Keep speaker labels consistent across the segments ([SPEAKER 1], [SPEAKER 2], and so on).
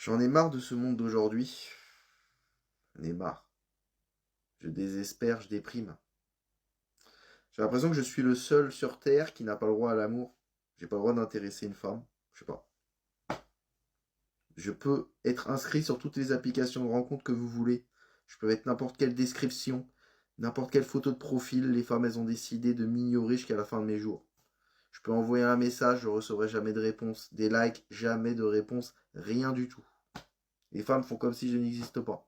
[SPEAKER 1] J'en ai marre de ce monde d'aujourd'hui. J'en ai marre. Je désespère, je déprime. J'ai l'impression que je suis le seul sur Terre qui n'a pas le droit à l'amour. J'ai pas le droit d'intéresser une femme. Je sais pas. Je peux être inscrit sur toutes les applications de rencontres que vous voulez. Je peux mettre n'importe quelle description, n'importe quelle photo de profil. Les femmes, elles ont décidé de m'ignorer jusqu'à la fin de mes jours. Je peux envoyer un message, je recevrai jamais de réponse. Des likes, jamais de réponse. Rien du tout. Les femmes font comme si je n'existe pas.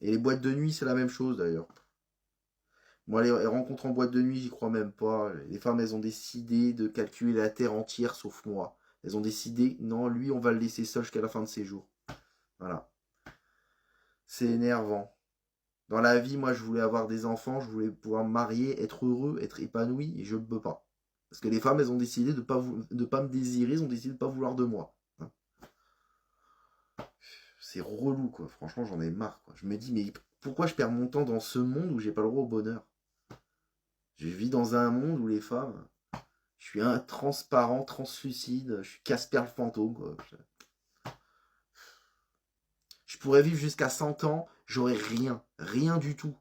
[SPEAKER 1] Et les boîtes de nuit, c'est la même chose d'ailleurs. Moi, les rencontres en boîte de nuit, j'y crois même pas. Les femmes, elles ont décidé de calculer la Terre entière sauf moi. Elles ont décidé, non, lui, on va le laisser seul jusqu'à la fin de ses jours. Voilà. C'est énervant. Dans la vie, moi, je voulais avoir des enfants, je voulais pouvoir me marier, être heureux, être épanoui, et je ne peux pas. Parce que les femmes, elles ont décidé de pas me désirer, elles ont décidé de pas vouloir de moi. Hein. C'est relou, quoi. Franchement, j'en ai marre, quoi. Je me dis, mais pourquoi je perds mon temps dans ce monde où j'ai pas le droit au bonheur? Je vis dans un monde où les femmes, je suis un transparent, translucide, je suis Casper le fantôme, quoi. Je pourrais vivre jusqu'à 100 ans, j'aurais rien, rien du tout.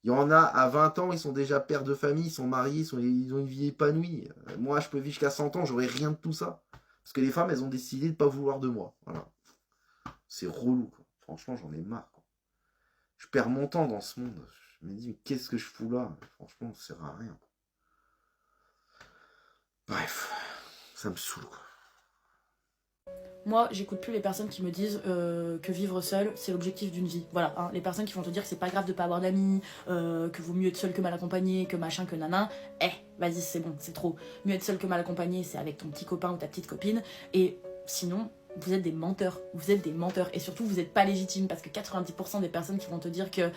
[SPEAKER 1] Il y en a à 20 ans, ils sont déjà pères de famille, ils sont mariés, ils ont une vie épanouie. Moi, je peux vivre jusqu'à 100 ans, j'aurais rien de tout ça. Parce que les femmes, elles ont décidé de ne pas vouloir de moi. Voilà. C'est relou, quoi. Franchement, j'en ai marre, quoi. Je perds mon temps dans ce monde. Je me dis, mais qu'est-ce que je fous là? Franchement, ça sert à rien. Bref, ça me saoule, quoi.
[SPEAKER 2] Moi, j'écoute plus les personnes qui me disent que vivre seul, c'est l'objectif d'une vie. Voilà, hein, les personnes qui vont te dire que c'est pas grave de pas avoir d'amis, que vaut mieux être seul que mal accompagné, que machin, que nanan. Vas-y, c'est bon, c'est trop. Mieux être seul que mal accompagné, c'est avec ton petit copain ou ta petite copine. Et sinon, vous êtes des menteurs. Vous êtes des menteurs. Et surtout, vous n'êtes pas légitimes parce que 90% des personnes qui vont te dire que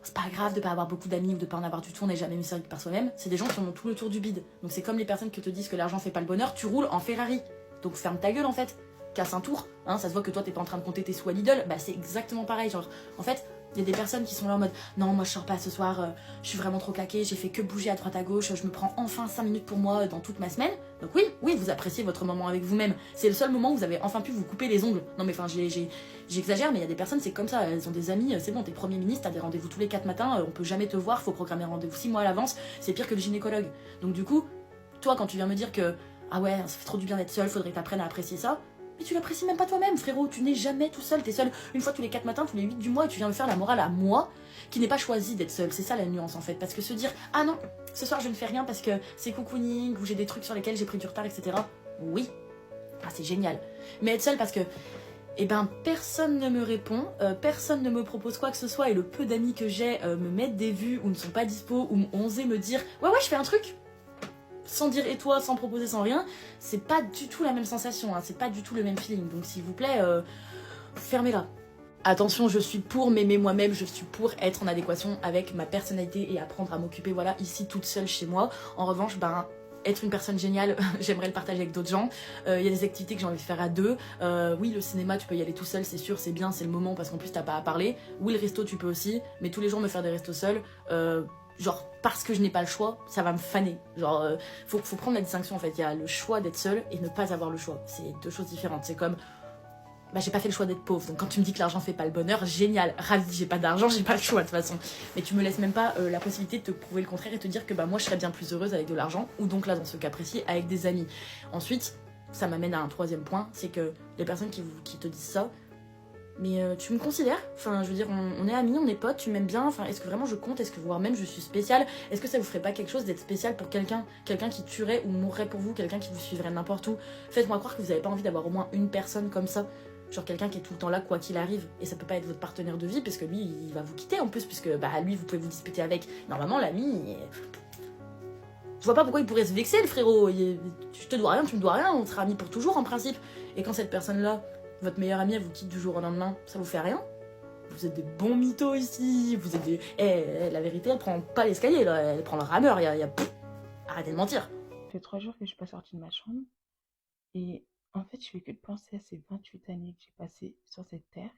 [SPEAKER 2] c'est pas grave de pas avoir beaucoup d'amis ou de pas en avoir du tout, on n'est jamais mieux servi que par soi-même, c'est des gens qui ont tout le tour du bide. Donc c'est comme les personnes qui te disent que l'argent fait pas le bonheur, tu roules en Ferrari. Donc ferme ta gueule en fait. Casse un tour, hein, ça se voit que toi t'es pas en train de compter tes sous à Lidl, bah c'est exactement pareil, genre, en fait, il y a des personnes qui sont là en mode non, moi je sors pas ce soir, je suis vraiment trop claquée, j'ai fait que bouger à droite à gauche, je me prends enfin 5 minutes pour moi dans toute ma semaine. Donc oui, vous appréciez votre moment avec vous-même. C'est le seul moment où vous avez enfin pu vous couper les ongles. Non mais enfin, j'exagère, mais il y a des personnes, c'est comme ça, elles ont des amis, c'est bon, t'es premier ministre, t'as des rendez-vous tous les 4 matins, on peut jamais te voir, faut programmer un rendez-vous 6 mois à l'avance, c'est pire que le gynécologue. Donc du coup, toi quand tu viens me dire que ah ouais, ça fait trop du bien d'être seul, faudrait que t'apprennes à apprécier ça. Mais tu l'apprécies même pas toi-même, frérot. Tu n'es jamais tout seul. T'es seul une fois tous les 4 matins, tous les 8 du mois, et tu viens me faire la morale à moi, qui n'ai pas choisi d'être seul. C'est ça la nuance en fait. Parce que se dire, ah non, ce soir je ne fais rien parce que c'est cocooning, ou j'ai des trucs sur lesquels j'ai pris du retard, etc. Oui, ah, c'est génial. Mais être seul parce que, eh ben, personne ne me répond, personne ne me propose quoi que ce soit, et le peu d'amis que j'ai me mettent des vues ou ne sont pas dispo, ou ont osé me dire, ouais, je fais un truc sans dire et toi, sans proposer, sans rien, c'est pas du tout la même sensation, hein, c'est pas du tout le même feeling. Donc s'il vous plaît, fermez-la. Attention, je suis pour m'aimer moi-même, je suis pour être en adéquation avec ma personnalité et apprendre à m'occuper, voilà, ici toute seule chez moi. En revanche, ben, être une personne géniale, j'aimerais le partager avec d'autres gens. Il y a des activités que j'ai envie de faire à deux. Oui, le cinéma, tu peux y aller tout seul, c'est sûr, c'est bien, c'est le moment parce qu'en plus t'as pas à parler. Oui, le resto, tu peux aussi, mais tous les jours me faire des restos seuls, genre parce que je n'ai pas le choix, ça va me faner. Genre, faut prendre la distinction en fait. Il y a le choix d'être seul et ne pas avoir le choix. C'est deux choses différentes. C'est comme bah j'ai pas fait le choix d'être pauvre, donc quand tu me dis que l'argent fait pas le bonheur, génial, ravi, j'ai pas d'argent, j'ai pas le choix de toute façon. Mais tu me laisses même pas la possibilité de te prouver le contraire et te dire que bah moi je serais bien plus heureuse avec de l'argent, ou donc là dans ce cas précis avec des amis. Ensuite, ça m'amène à un troisième point, c'est que les personnes qui te disent ça, mais tu me considères, enfin je veux dire on est amis, on est potes, tu m'aimes bien, enfin est-ce que vraiment je compte, est-ce que voire même je suis spéciale, est-ce que ça vous ferait pas quelque chose d'être spécial pour quelqu'un, quelqu'un qui tuerait ou mourrait pour vous, quelqu'un qui vous suivrait n'importe où. Faites-moi croire que vous avez pas envie d'avoir au moins une personne comme ça, genre quelqu'un qui est tout le temps là quoi qu'il arrive, et ça peut pas être votre partenaire de vie parce que lui il va vous quitter en plus, puisque bah lui vous pouvez vous disputer avec, normalement l'ami, je vois pas pourquoi il pourrait se vexer le frérot, je te dois rien, tu me dois rien, on sera amis pour toujours en principe. Et quand cette personne là, votre meilleure amie, elle vous quitte du jour au lendemain, ça vous fait rien? Vous êtes des bons mythos ici, vous êtes des... la vérité, elle prend pas l'escalier, là, elle prend le rameur, arrêtez de mentir.
[SPEAKER 3] Ça fait 3 jours que je suis pas sortie de ma chambre. Et en fait, je fais que de penser à ces 28 années que j'ai passées sur cette terre.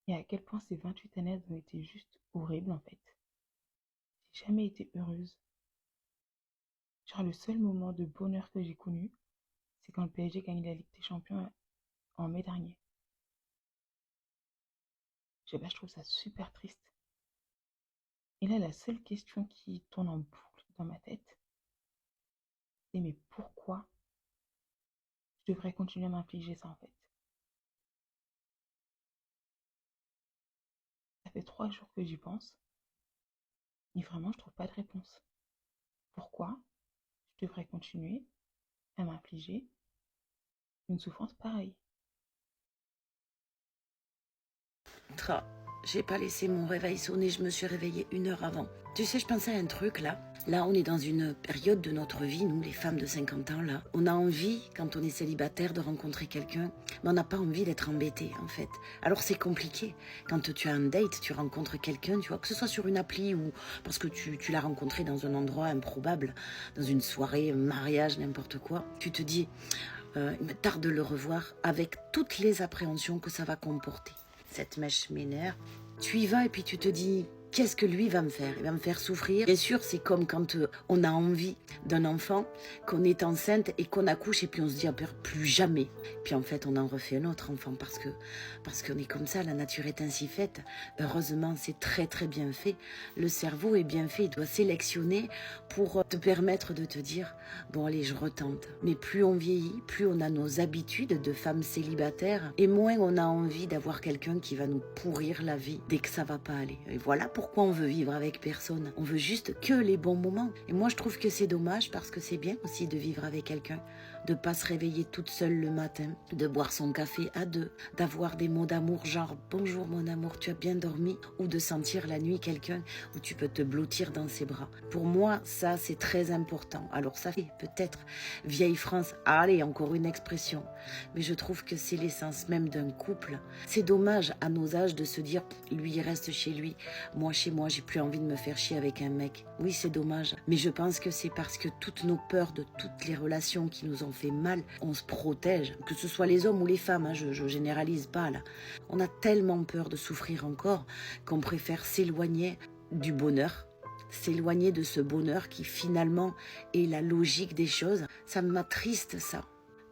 [SPEAKER 3] Et à quel point ces 28 années elles ont été juste horribles en fait. J'ai jamais été heureuse. Genre le seul moment de bonheur que j'ai connu, c'est quand le PSG gagne la Ligue des Champions en mai dernier. Je sais pas, je trouve ça super triste. Et là, la seule question qui tourne en boucle dans ma tête, c'est mais pourquoi je devrais continuer à m'infliger ça en fait? Ça fait 3 jours que j'y pense et vraiment, je trouve pas de réponse. Pourquoi je devrais continuer à m'infliger une souffrance pareille?
[SPEAKER 4] J'ai pas laissé mon réveil sonner, je me suis réveillée 1 heure avant. Tu sais, je pensais à un truc là. Là, on est dans une période de notre vie, nous, les femmes de 50 ans, là. On a envie, quand on est célibataire, de rencontrer quelqu'un, mais on n'a pas envie d'être embêté, en fait. Alors, c'est compliqué. Quand tu as un date, tu rencontres quelqu'un, tu vois, que ce soit sur une appli ou parce que tu l'as rencontré dans un endroit improbable, dans une soirée, un mariage, n'importe quoi. Tu te dis, il me tarde de le revoir avec toutes les appréhensions que ça va comporter. Cette mèche m'énerve. Tu y vas et puis tu te dis, qu'est-ce que lui va me faire? Il va me faire souffrir. Bien sûr, c'est comme quand on a envie d'un enfant, qu'on est enceinte et qu'on accouche et puis on se dit, ah, plus jamais. Puis en fait, on en refait un autre enfant parce qu'on est comme ça, la nature est ainsi faite. Heureusement, c'est très très bien fait. Le cerveau est bien fait, il doit sélectionner pour te permettre de te dire, bon allez, je retente. Mais plus on vieillit, plus on a nos habitudes de femmes célibataires et moins on a envie d'avoir quelqu'un qui va nous pourrir la vie dès que ça va pas aller. Et voilà pourquoi on veut vivre avec personne. On veut juste que les bons moments. Et moi, je trouve que c'est dommage parce que c'est bien aussi de vivre avec quelqu'un, de pas se réveiller toute seule le matin, de boire son café à deux, d'avoir des mots d'amour genre « Bonjour mon amour, tu as bien dormi ?» ou de sentir la nuit quelqu'un où tu peux te blottir dans ses bras. Pour moi, ça, c'est très important. Alors ça fait peut-être vieille France, allez, encore une expression, mais je trouve que c'est l'essence même d'un couple. C'est dommage à nos âges de se dire « Lui, il reste chez lui, moi, chez moi, j'ai plus envie de me faire chier avec un mec. » Oui, c'est dommage, mais je pense que c'est parce que toutes nos peurs de toutes les relations qui nous ont fait mal, on se protège, que ce soit les hommes ou les femmes, hein, je généralise pas là. On a tellement peur de souffrir encore qu'on préfère s'éloigner du bonheur, s'éloigner de ce bonheur qui finalement est la logique des choses. Ça m'attriste ça.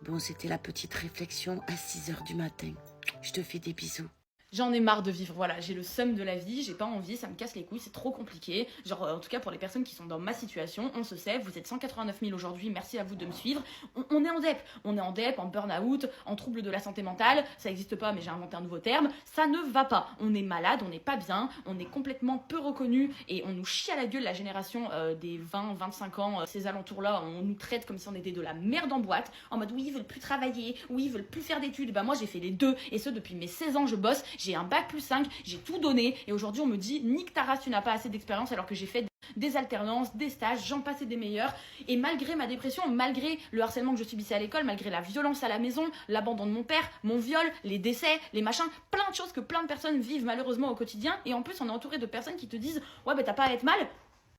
[SPEAKER 4] Bon, c'était la petite réflexion à 6 h du matin. Je te fais des bisous.
[SPEAKER 2] J'en ai marre de vivre, voilà, j'ai le seum de la vie, j'ai pas envie, ça me casse les couilles, c'est trop compliqué. Genre, en tout cas pour les personnes qui sont dans ma situation, on se sait, vous êtes 189 000 aujourd'hui, merci à vous de me suivre. On est en DEP, en burn-out, en trouble de la santé mentale, ça existe pas mais j'ai inventé un nouveau terme, ça ne va pas. On est malade, on n'est pas bien, on est complètement peu reconnu et on nous chie à la gueule la génération des 20-25 ans, ces alentours-là, on nous traite comme si on était de la merde en boîte, en mode oui, ils veulent plus travailler, oui, ils veulent plus faire d'études. Bah moi j'ai fait les deux et ce depuis mes 16 ans je bosse. J'ai un bac+5, j'ai tout donné et aujourd'hui on me dit nique ta race, tu n'as pas assez d'expérience alors que j'ai fait des alternances, des stages, j'en passais des meilleurs et malgré ma dépression, malgré le harcèlement que je subissais à l'école, malgré la violence à la maison, l'abandon de mon père, mon viol, les décès, les machins, plein de choses que plein de personnes vivent malheureusement au quotidien et en plus on est entouré de personnes qui te disent ouais bah t'as pas à être mal.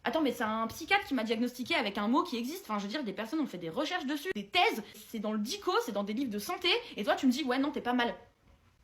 [SPEAKER 2] Attends, mais c'est un psychiatre qui m'a diagnostiqué avec un mot qui existe. Enfin, je veux dire, des personnes ont fait des recherches dessus, des thèses, c'est dans le dico, c'est dans des livres de santé, et toi tu me dis ouais non t'es pas mal.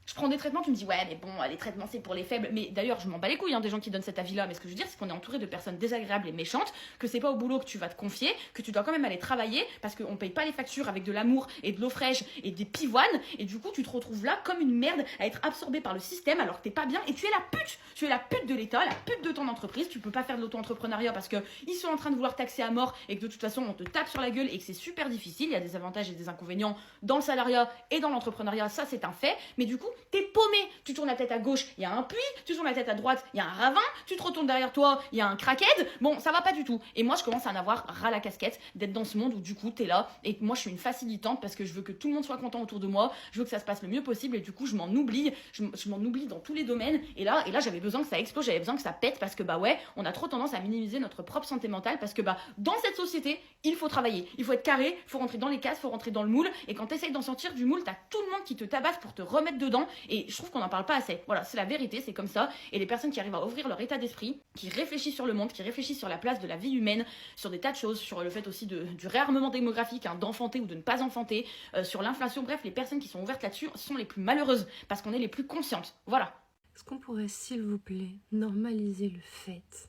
[SPEAKER 2] Je prends des traitements, tu me dis ouais mais bon les traitements c'est pour les faibles, mais d'ailleurs je m'en bats les couilles hein, des gens qui donnent cet avis là, mais ce que je veux dire c'est qu'on est entouré de personnes désagréables et méchantes, que c'est pas au boulot que tu vas te confier, que tu dois quand même aller travailler parce qu'on paye pas les factures avec de l'amour et de l'eau fraîche et des pivoines, et du coup tu te retrouves là comme une merde à être absorbé par le système alors que t'es pas bien et tu es la pute de l'état, la pute de ton entreprise, tu peux pas faire de l'auto-entrepreneuriat parce que ils sont en train de vouloir taxer à mort et que de toute façon on te tape sur la gueule et que c'est super difficile, il y a des avantages et des inconvénients dans le salariat et dans l'entrepreneuriat, ça c'est un fait, mais du coup t'es paumé. Tu tournes la tête à gauche, il y a un puits, tu tournes la tête à droite, il y a un ravin, tu te retournes derrière toi, il y a un crackhead. Bon, ça va pas du tout. Et moi, je commence à en avoir ras la casquette d'être dans ce monde où du coup, t'es là. Et moi, je suis une facilitante parce que je veux que tout le monde soit content autour de moi. Je veux que ça se passe le mieux possible. Et du coup, je m'en oublie. Je m'en oublie dans tous les domaines. Et là, j'avais besoin que ça explose, j'avais besoin que ça pète parce que bah ouais, on a trop tendance à minimiser notre propre santé mentale parce que bah dans cette société, il faut travailler. Il faut être carré, il faut rentrer dans les cases, il faut rentrer dans le moule. Et quand t'essayes d'en sortir du moule, t'as tout le monde qui te tabasse pour te remettre dedans. Et je trouve qu'on en parle pas assez. Voilà, c'est la vérité, c'est comme ça. Et les personnes qui arrivent à ouvrir leur état d'esprit, qui réfléchissent sur le monde, qui réfléchissent sur la place de la vie humaine, sur des tas de choses, sur le fait aussi du réarmement démographique, hein, d'enfanter ou de ne pas enfanter, sur l'inflation, bref, les personnes qui sont ouvertes là-dessus sont les plus malheureuses, parce qu'on est les plus conscientes. Voilà.
[SPEAKER 5] Est-ce qu'on pourrait, s'il vous plaît, normaliser le fait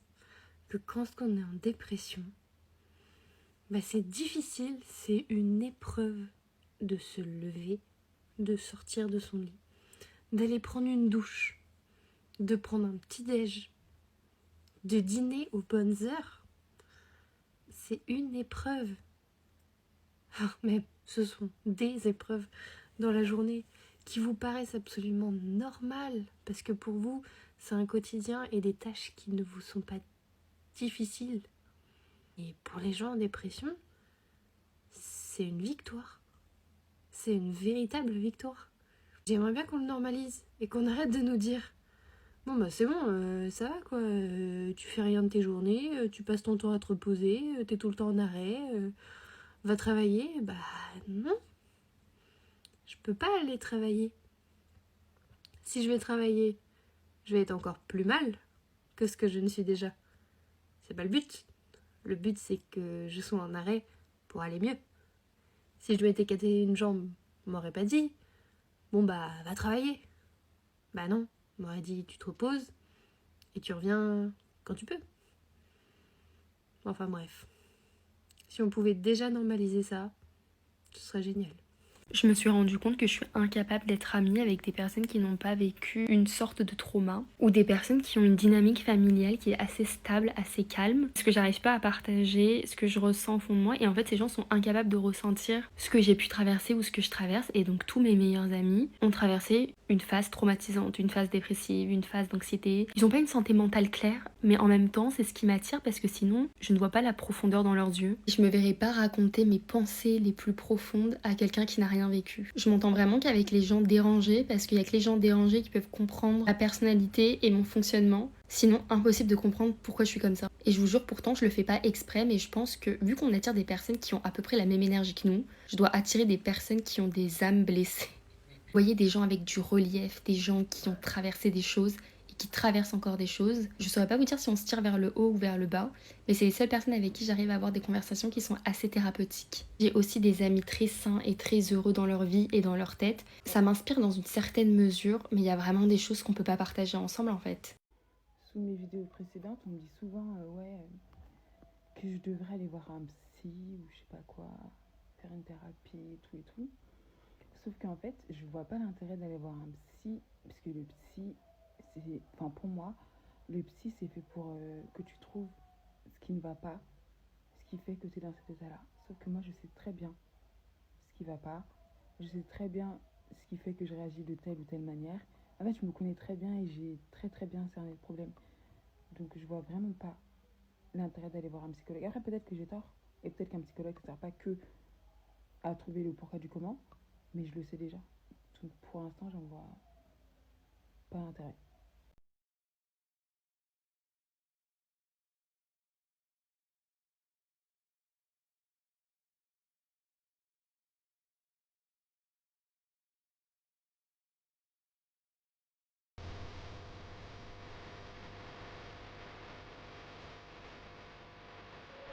[SPEAKER 5] que quand on est en dépression, bah c'est difficile, c'est une épreuve de se lever de sortir de son lit, d'aller prendre une douche, de prendre un petit déj, de dîner aux bonnes heures. C'est une épreuve. Mais ce sont des épreuves dans la journée qui vous paraissent absolument normales parce que pour vous, c'est un quotidien et des tâches qui ne vous sont pas difficiles. Et pour les gens en dépression, c'est une victoire. C'est une véritable victoire. J'aimerais bien qu'on le normalise et qu'on arrête de nous dire bon bah c'est bon, ça va quoi, tu fais rien de tes journées, tu passes ton temps à te reposer, t'es tout le temps en arrêt, va travailler. Bah non, je peux pas aller travailler. Si je vais travailler, je vais être encore plus mal que ce que je ne suis déjà. C'est pas le but. Le but c'est que je sois en arrêt pour aller mieux. Si je m'étais cassé une jambe, on m'aurait pas dit bon bah va travailler. Bah non, on m'aurait dit tu te reposes et tu reviens quand tu peux. Enfin bref. Si on pouvait déjà normaliser ça, ce serait génial. Je me suis rendu compte que je suis incapable d'être amie avec des personnes qui n'ont pas vécu une sorte de trauma ou des personnes qui ont une dynamique familiale qui est assez stable, assez calme. Parce que j'arrive pas à partager ce que je ressens au fond de moi et en fait ces gens sont incapables de ressentir ce que j'ai pu traverser ou ce que je traverse et donc tous mes meilleurs amis ont traversé une phase traumatisante, une phase dépressive, une phase d'anxiété. Ils ont pas une santé mentale claire mais en même temps c'est ce qui m'attire parce que sinon je ne vois pas la profondeur dans leurs yeux. Je me verrais pas raconter mes pensées les plus profondes à quelqu'un qui n'a rien vécu. Je m'entends vraiment qu'avec les gens dérangés parce qu'il y a que les gens dérangés qui peuvent comprendre ma personnalité et mon fonctionnement. Sinon, impossible de comprendre pourquoi je suis comme ça. Et je vous jure, pourtant, je le fais pas exprès, mais je pense que vu qu'on attire des personnes qui ont à peu près la même énergie que nous, je dois attirer des personnes qui ont des âmes blessées. Vous voyez, des gens avec du relief, des gens qui ont traversé des choses et qui traversent encore des choses. Je saurais pas vous dire si on se tire vers le haut ou vers le bas, mais c'est les seules personnes avec qui j'arrive à avoir des conversations qui sont assez thérapeutiques. J'ai aussi des amis très sains et très heureux dans leur vie et dans leur tête. Ça m'inspire dans une certaine mesure, mais il y a vraiment des choses qu'on peut pas partager ensemble en fait.
[SPEAKER 3] Sous mes vidéos précédentes, on me dit souvent que je devrais aller voir un psy ou je sais pas quoi, faire une thérapie et tout. Sauf qu'en fait, je vois pas l'intérêt d'aller voir un psy, parce que le psy, c'est, enfin pour moi, le psy c'est fait pour que tu trouves ce qui ne va pas, ce qui fait que tu es dans cet état-là. Sauf que moi, je sais très bien ce qui va pas, je sais très bien ce qui fait que je réagis de telle ou telle manière. En fait, je me connais très bien et j'ai très bien cerné le problème. Donc, je vois vraiment pas l'intérêt d'aller voir un psychologue. Après, peut-être que j'ai tort, et peut-être qu'un psychologue ne sert pas que à trouver le pourquoi du comment, mais je le sais déjà. Donc, pour l'instant, j'en vois pas l'intérêt.